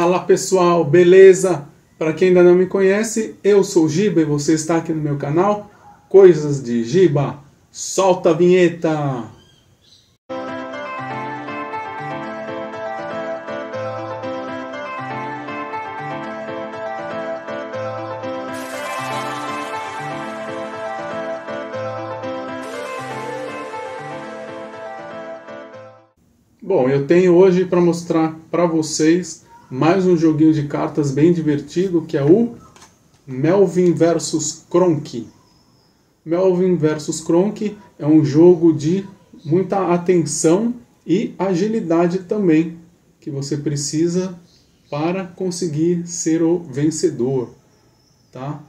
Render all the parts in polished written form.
Fala pessoal, beleza? Para quem ainda não me conhece, eu sou o Giba e você está aqui no meu canal Coisas de Giba. Solta a vinheta! Bom, eu tenho hoje para mostrar para vocês mais um joguinho de cartas bem divertido, que é o Melvin vs Kronk. Melvin vs Kronk é um jogo de muita atenção e agilidade também, que você precisa para conseguir ser o vencedor, tá?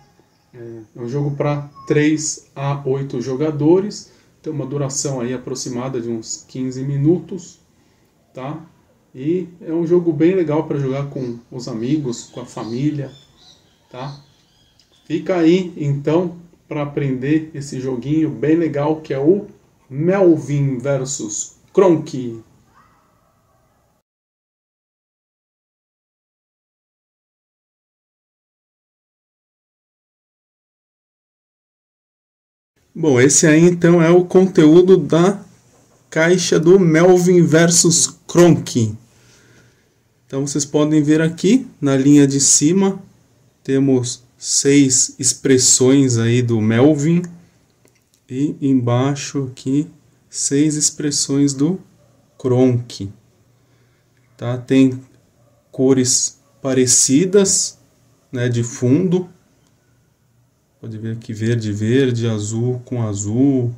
É um jogo para 3 a 8 jogadores, tem uma duração aí aproximada de uns 15 minutos. Tá? E é um jogo bem legal para jogar com os amigos, com a família, tá? Fica aí então para aprender esse joguinho bem legal que é o Melvin vs Kronk. Bom, esse aí então é o conteúdo da caixa do Melvin vs Kronk. Então vocês podem ver aqui na linha de cima temos 6 expressões aí do Melvin e embaixo aqui 6 expressões do Kronk. Tá? Tem cores parecidas, né, de fundo. Pode ver aqui verde, verde, azul com azul.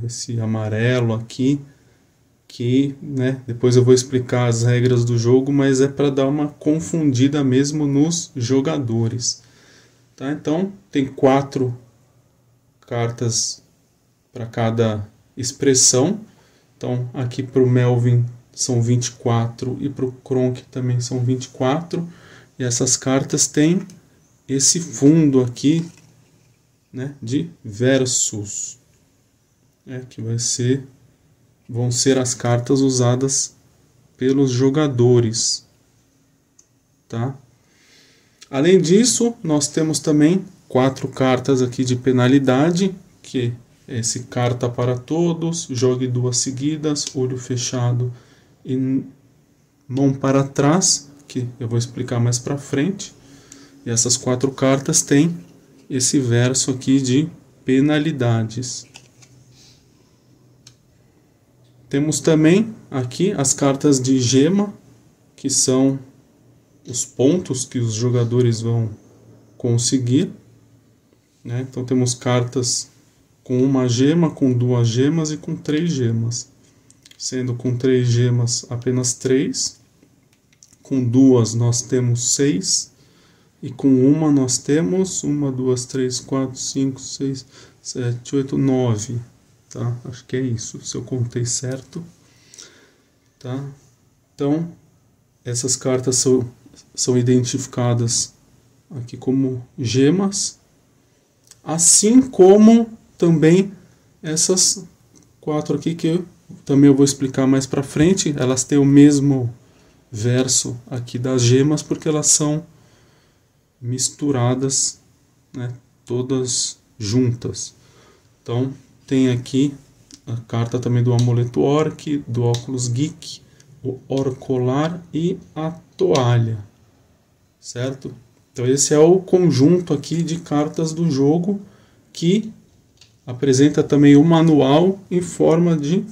Esse amarelo aqui, que, né, depois eu vou explicar as regras do jogo, mas é para dar uma confundida mesmo nos jogadores, tá? Então tem 4 cartas para cada expressão. Então aqui para o Melvin são 24 e para o Kronk também são 24, e essas cartas têm esse fundo aqui, né, de versus. Que vão ser as cartas usadas pelos jogadores, tá? Além disso, nós temos também 4 cartas aqui de penalidade, que é esse carta para todos, jogue 2 seguidas, olho fechado e mão para trás, que eu vou explicar mais para frente. E essas 4 cartas têm esse verso aqui de penalidades. Temos também aqui as cartas de gema, que são os pontos que os jogadores vão conseguir, né? Então temos cartas com 1 gema, com 2 gemas e com 3 gemas. Sendo com 3 gemas apenas 3, com 2 nós temos 6, e com 1 nós temos 1, 2, 3, 4, 5, 6, 7, 8, 9. Tá? Acho que é isso, se eu contei certo, tá? Então, essas cartas são identificadas aqui como gemas, assim como também essas 4 aqui que também eu vou explicar mais para frente. Elas têm o mesmo verso aqui das gemas, porque elas são misturadas, né, todas juntas. Então, tem aqui a carta também do amuleto orc, do óculos geek, o orcolar e a toalha, certo? Então esse é o conjunto aqui de cartas do jogo, que apresenta também o manual em forma de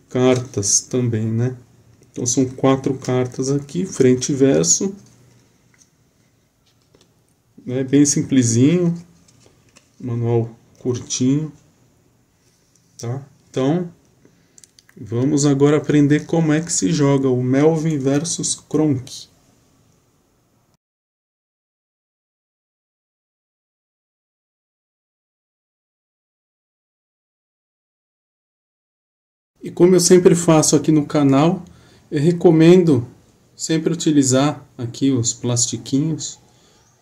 cartas também, né? Então são 4 cartas aqui, frente e verso, né? Bem simplesinho, manual curtinho. Tá? Então, vamos agora aprender como é que se joga o Melvin vs Kronk. E como eu sempre faço aqui no canal, eu recomendo sempre utilizar aqui os plastiquinhos,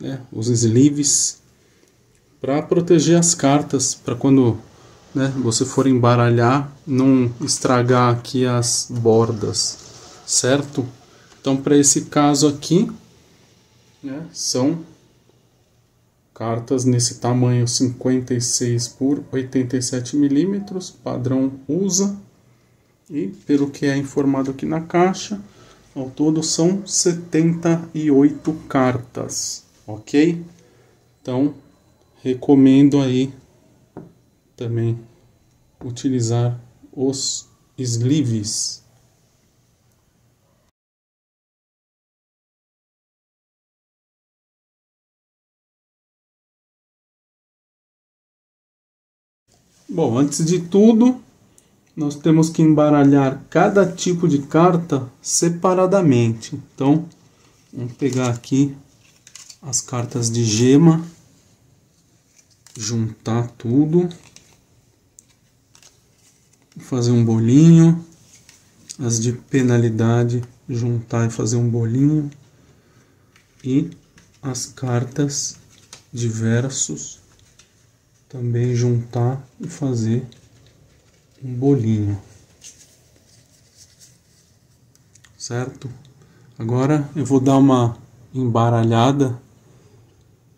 né, os sleeves, para proteger as cartas, para quando, né, você for embaralhar, não estragar aqui as bordas, certo? Então, para esse caso aqui, né, são cartas nesse tamanho 56 por 87 milímetros, padrão USA. E pelo que é informado aqui na caixa, ao todo são 78 cartas, ok? Então, recomendo aí também utilizar os sleeves. Bom, antes de tudo, nós temos que embaralhar cada tipo de carta separadamente. Então, vamos pegar aqui as cartas de gema, juntar tudo, fazer um bolinho. As de penalidade, juntar e fazer um bolinho. E as cartas de versus, também juntar e fazer um bolinho, certo? Agora eu vou dar uma embaralhada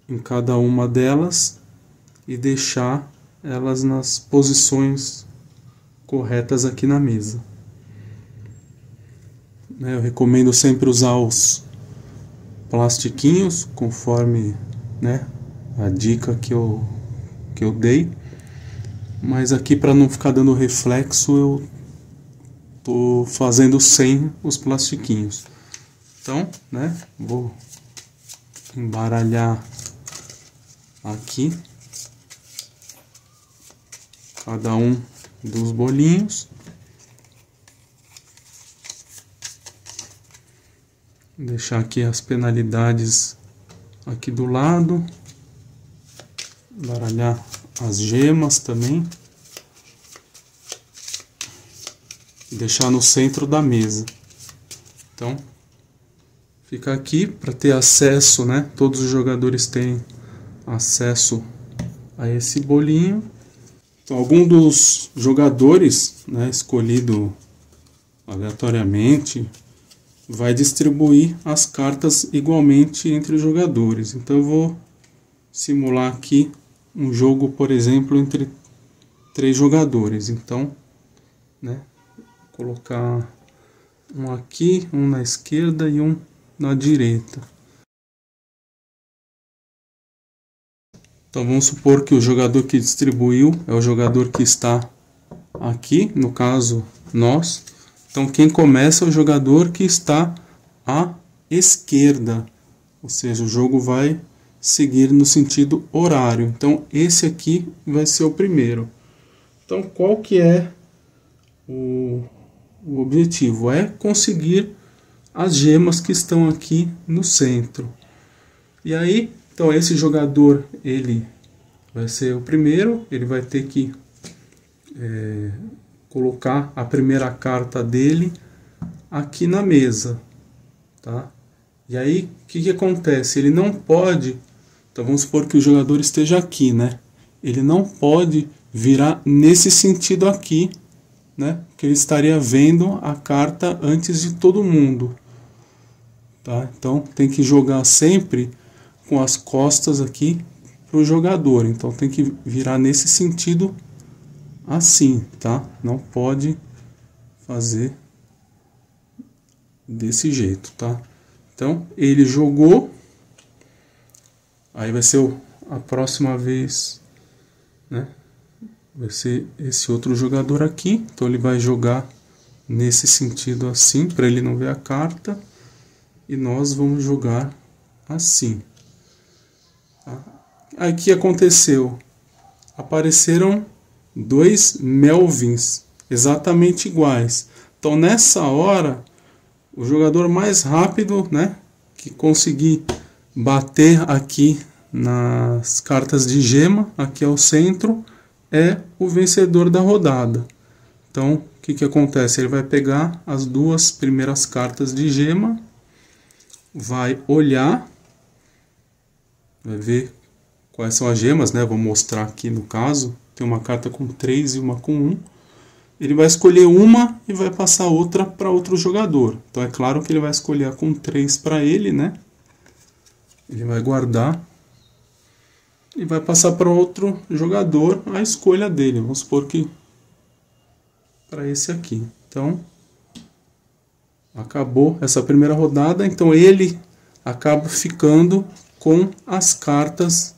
em cada uma delas e deixar elas nas posições corretas aqui na mesa. Eu recomendo sempre usar os plastiquinhos, conforme, né, a dica que eu dei. Mas aqui, para não ficar dando reflexo, eu tô fazendo sem os plastiquinhos. Então, né, vou embaralhar aqui cada um dos bolinhos. Deixar aqui as penalidades aqui do lado. Embaralhar as gemas também. E deixar no centro da mesa. Então, fica aqui para ter acesso, né? Todos os jogadores têm acesso a esse bolinho. Então, algum dos jogadores, né, escolhido aleatoriamente, vai distribuir as cartas igualmente entre os jogadores. Então, eu vou simular aqui um jogo, por exemplo, entre 3 jogadores. Então, né, colocar um aqui, um na esquerda e um na direita. Então vamos supor que o jogador que distribuiu é o jogador que está aqui, no caso nós. Então quem começa é o jogador que está à esquerda, ou seja, o jogo vai seguir no sentido horário. Então esse aqui vai ser o primeiro. Então qual que é o objetivo? É conseguir as gemas que estão aqui no centro. E aí, então esse jogador, ele vai ser o primeiro, ele vai ter que colocar a primeira carta dele aqui na mesa, tá? E aí, o que acontece? Ele não pode, então vamos supor que o jogador esteja aqui, né? Ele não pode virar nesse sentido aqui, né? Porque ele estaria vendo a carta antes de todo mundo, tá? Então tem que jogar sempre com as costas aqui para o jogador. Então tem que virar nesse sentido assim, tá? Não pode fazer desse jeito, tá? Então ele jogou, aí vai ser a próxima vez, né? Vai ser esse outro jogador aqui. Então ele vai jogar nesse sentido assim, para ele não ver a carta. E nós vamos jogar assim. Aí o que aconteceu? Apareceram 2 Melvins exatamente iguais. Então nessa hora, o jogador mais rápido, né, que conseguir bater aqui nas cartas de gema, aqui ao centro, é o vencedor da rodada. Então o que acontece? Ele vai pegar as 2 primeiras cartas de gema, vai olhar, vai ver quais são as gemas, né? Vou mostrar aqui no caso. Tem uma carta com 3 e uma com 1. ele vai escolher uma e vai passar outra para outro jogador. Então é claro que ele vai escolher a com 3 para ele, né? Ele vai guardar e vai passar para outro jogador a escolha dele. Vamos supor que para esse aqui. Então, acabou essa primeira rodada. Então ele acaba ficando com as cartas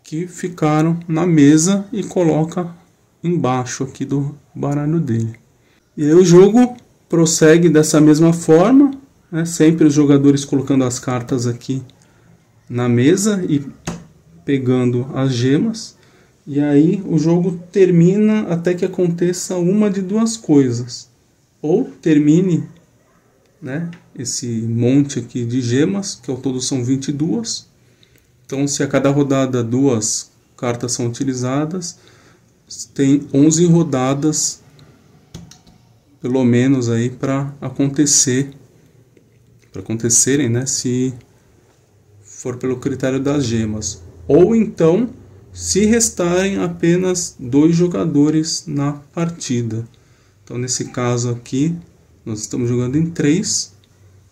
que ficaram na mesa e coloca embaixo aqui do baralho dele. E aí o jogo prossegue dessa mesma forma, né? Sempre os jogadores colocando as cartas aqui na mesa e pegando as gemas. E aí o jogo termina até que aconteça uma de duas coisas. Ou termine, né, esse monte aqui de gemas, que ao todo são 22. Então se a cada rodada 2 cartas são utilizadas, tem 11 rodadas, pelo menos aí, para acontecerem, né, se for pelo critério das gemas. Ou então, se restarem apenas 2 jogadores na partida. Então nesse caso aqui, nós estamos jogando em 3.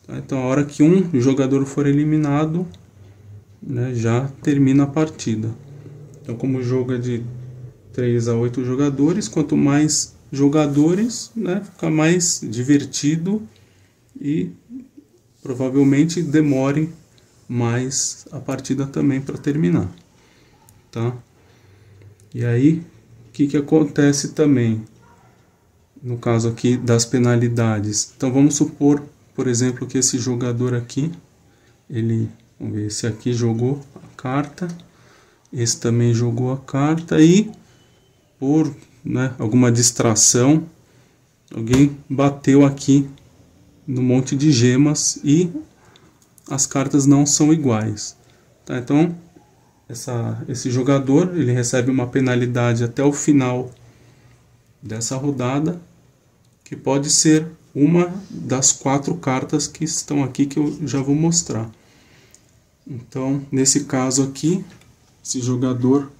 Tá? Então a hora que um jogador for eliminado, né, já termina a partida. Então como o jogo é de 3 a 8 jogadores, quanto mais jogadores, né, fica mais divertido e provavelmente demore mais a partida também para terminar, tá? E aí, o que acontece também, no caso aqui das penalidades? Então vamos supor, por exemplo, que esse jogador aqui, vamos ver, esse aqui jogou a carta, esse também jogou a carta e por, né, alguma distração, alguém bateu aqui no monte de gemas e as cartas não são iguais. Tá? Então, esse jogador ele recebe uma penalidade até o final dessa rodada, que pode ser uma das 4 cartas que estão aqui, que eu já vou mostrar. Então, nesse caso aqui, esse jogador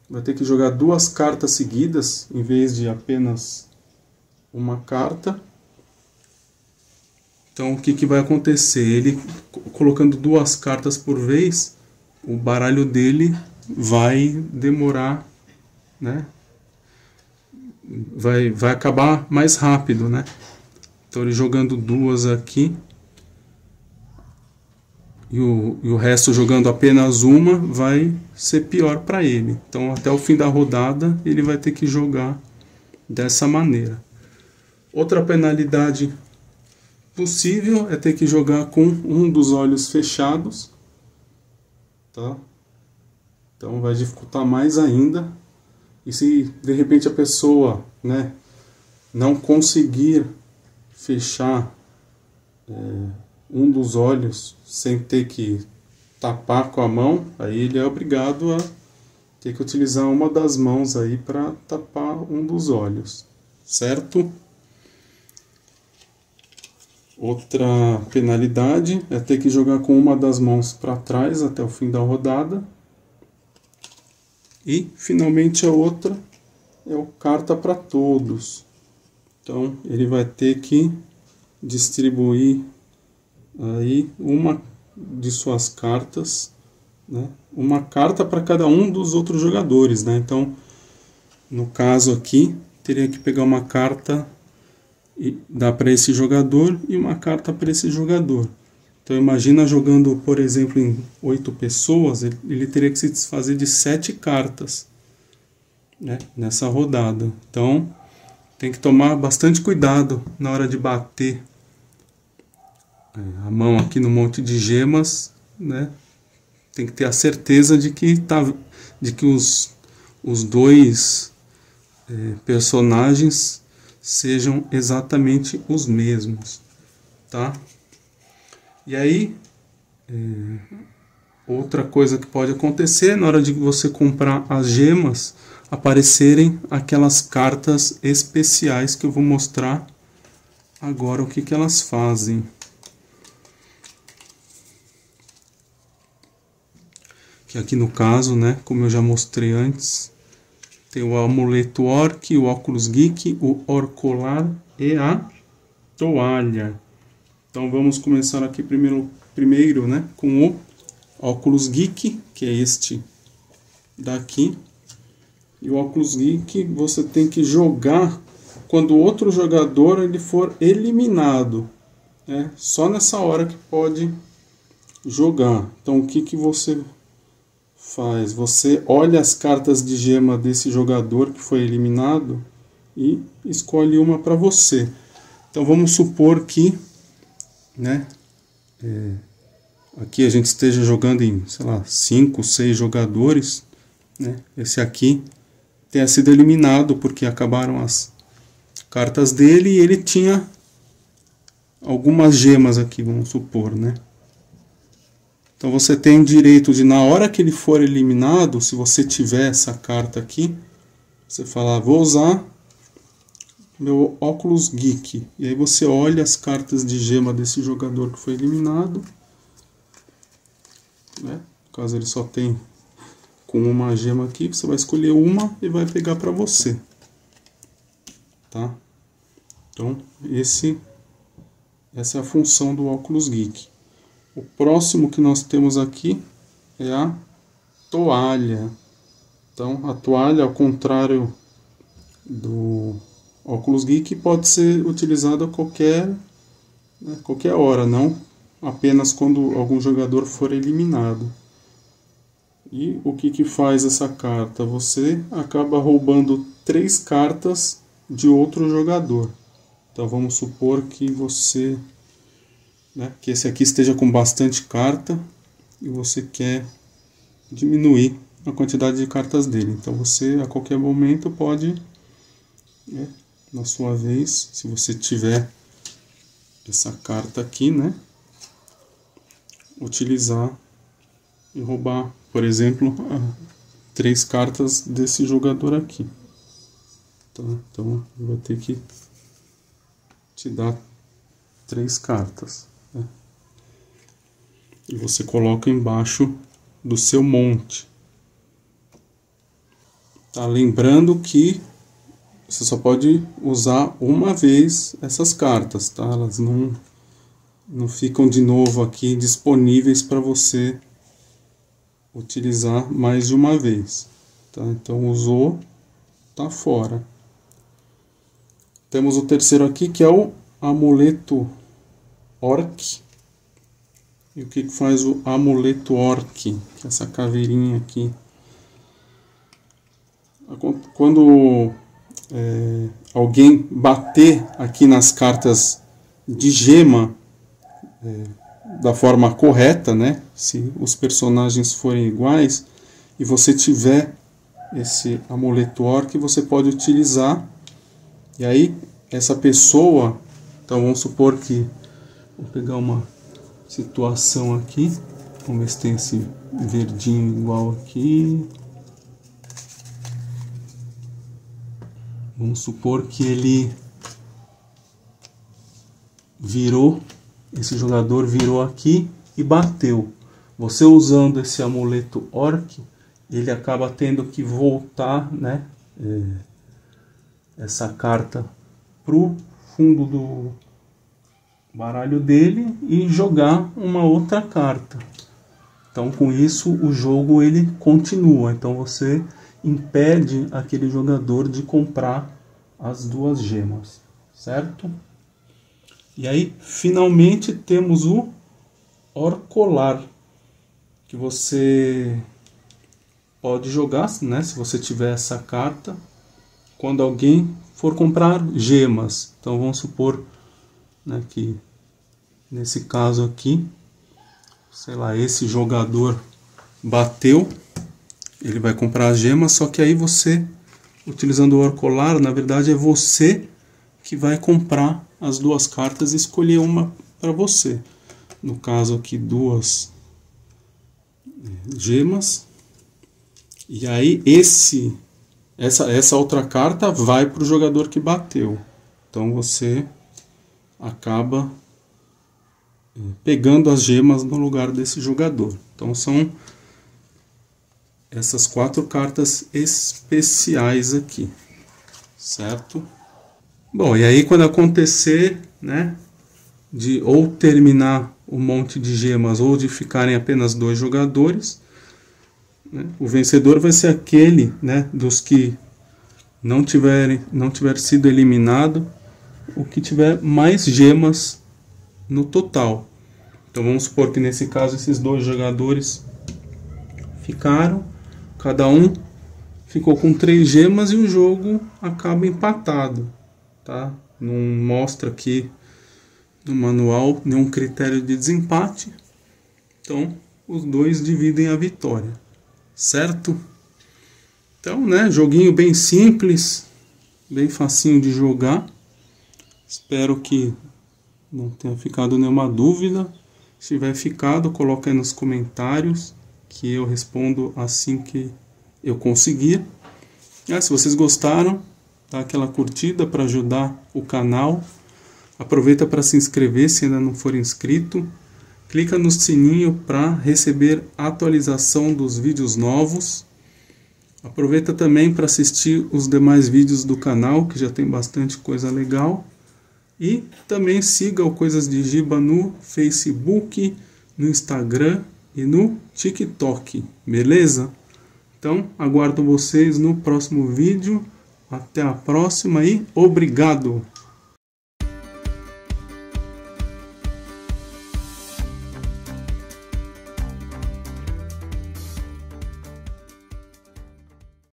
vai ter que jogar 2 cartas seguidas, em vez de apenas uma carta. Então, o que vai acontecer? Ele, colocando 2 cartas por vez, o baralho dele vai demorar, né? Vai acabar mais rápido, né? Então, ele jogando 2 aqui, e o resto jogando apenas uma, vai ser pior para ele. Então, até o fim da rodada, ele vai ter que jogar dessa maneira. Outra penalidade possível é ter que jogar com um dos olhos fechados, tá? Então vai dificultar mais ainda. E se de repente a pessoa, né, não conseguir fechar um dos olhos sem ter que tapar com a mão, aí ele é obrigado a ter que utilizar uma das mãos aí para tapar um dos olhos, certo? Outra penalidade é ter que jogar com uma das mãos para trás até o fim da rodada. E finalmente a outra é o carta para todos. Então ele vai ter que distribuir aí uma de suas cartas, né? Uma carta para cada um dos outros jogadores, né? Então, no caso aqui, teria que pegar uma carta e dar para esse jogador e uma carta para esse jogador. Então imagina jogando, por exemplo, em 8 pessoas, ele teria que se desfazer de 7 cartas, né, nessa rodada. Então tem que tomar bastante cuidado na hora de bater a mão aqui no monte de gemas, né? Tem que ter a certeza de que os dois personagens sejam exatamente os mesmos, tá? E aí, outra coisa que pode acontecer, na hora de você comprar as gemas, aparecerem aquelas cartas especiais que eu vou mostrar agora o que elas fazem. Que aqui no caso, né, como eu já mostrei antes, Tem o amuleto orc, o óculos geek, o orcolar e a toalha. Então vamos começar aqui primeiro, né, com o óculos geek, que é este daqui. E o óculos geek você tem que jogar quando o outro jogador ele for eliminado. É só nessa hora que pode jogar. Então o que você faz? Você olha as cartas de gema desse jogador que foi eliminado e escolhe uma para você. Então vamos supor que, né, aqui a gente esteja jogando em, sei lá, 5, 6 jogadores, né? Esse aqui tenha sido eliminado porque acabaram as cartas dele e ele tinha algumas gemas aqui, vamos supor, né? Então você tem o direito de, na hora que ele for eliminado, se você tiver essa carta aqui, você falar, vou usar meu óculos geek. E aí você olha as cartas de gema desse jogador que foi eliminado, né? No caso ele só tem com uma gema aqui, você vai escolher uma e vai pegar para você, tá? Então essa é a função do óculos geek. O próximo que nós temos aqui é a toalha. Então a toalha, ao contrário do óculos geek, pode ser utilizada a qualquer hora, não apenas quando algum jogador for eliminado. E o que faz essa carta? Você acaba roubando 3 cartas de outro jogador. Então vamos supor que você, né, que esse aqui esteja com bastante carta e você quer diminuir a quantidade de cartas dele. Então você a qualquer momento pode, né, na sua vez, se você tiver essa carta aqui, né, utilizar e roubar, por exemplo, 3 cartas desse jogador aqui. Tá? Então vai ter que te dar 3 cartas, né? E você coloca embaixo do seu monte. Tá? Lembrando que você só pode usar uma vez essas cartas, tá? Elas não ficam de novo aqui disponíveis para você utilizar mais de uma vez, tá? Então usou, tá fora. Temos o terceiro aqui, que é o amuleto orc. E o que faz o amuleto orc? Que é essa caveirinha aqui. Quando alguém bater aqui nas cartas de gema da forma correta, né? Se os personagens forem iguais e você tiver esse amuleto orc, você pode utilizar. E aí essa pessoa, então vamos supor que, vou pegar uma situação aqui, vamos ver se tem esse verdinho igual aqui. Vamos supor que ele virou, esse jogador virou aqui e bateu. Você usando esse amuleto orc, ele acaba tendo que voltar, né, essa carta pro fundo do baralho dele e jogar uma outra carta. Então com isso o jogo ele continua. Então você impede aquele jogador de comprar as 2 gemas, certo? E aí finalmente temos o orcolar, que você pode jogar, né, se você tiver essa carta, quando alguém for comprar gemas. Então vamos supor, né, que nesse caso aqui, sei lá, esse jogador bateu, ele vai comprar as gemas, só que aí você, utilizando o orcolar, na verdade é você que vai comprar as 2 cartas e escolher uma para você. No caso aqui, 2 gemas. E aí essa outra carta vai para o jogador que bateu. Então você acaba pegando as gemas no lugar desse jogador. Então são essas 4 cartas especiais aqui, certo? Bom, e aí quando acontecer, né, de ou terminar um monte de gemas ou de ficarem apenas 2 jogadores, né, o vencedor vai ser aquele, né, dos que não tiver sido eliminado, o que tiver mais gemas no total. Então vamos supor que nesse caso esses 2 jogadores ficaram, cada um ficou com 3 gemas e o jogo acaba empatado, tá? Não mostra aqui no manual nenhum critério de desempate, então os 2 dividem a vitória, certo? Então, né, joguinho bem simples, bem facinho de jogar. Espero que não tenha ficado nenhuma dúvida. Se tiver ficado, coloca aí nos comentários que eu respondo assim que eu conseguir. Se vocês gostaram, dá aquela curtida para ajudar o canal. Aproveita para se inscrever se ainda não for inscrito. Clica no sininho para receber a atualização dos vídeos novos. Aproveita também para assistir os demais vídeos do canal, que já tem bastante coisa legal. E também siga o Coisas de Giba no Facebook, no Instagram e no TikTok, beleza? Então, aguardo vocês no próximo vídeo. Até a próxima e obrigado!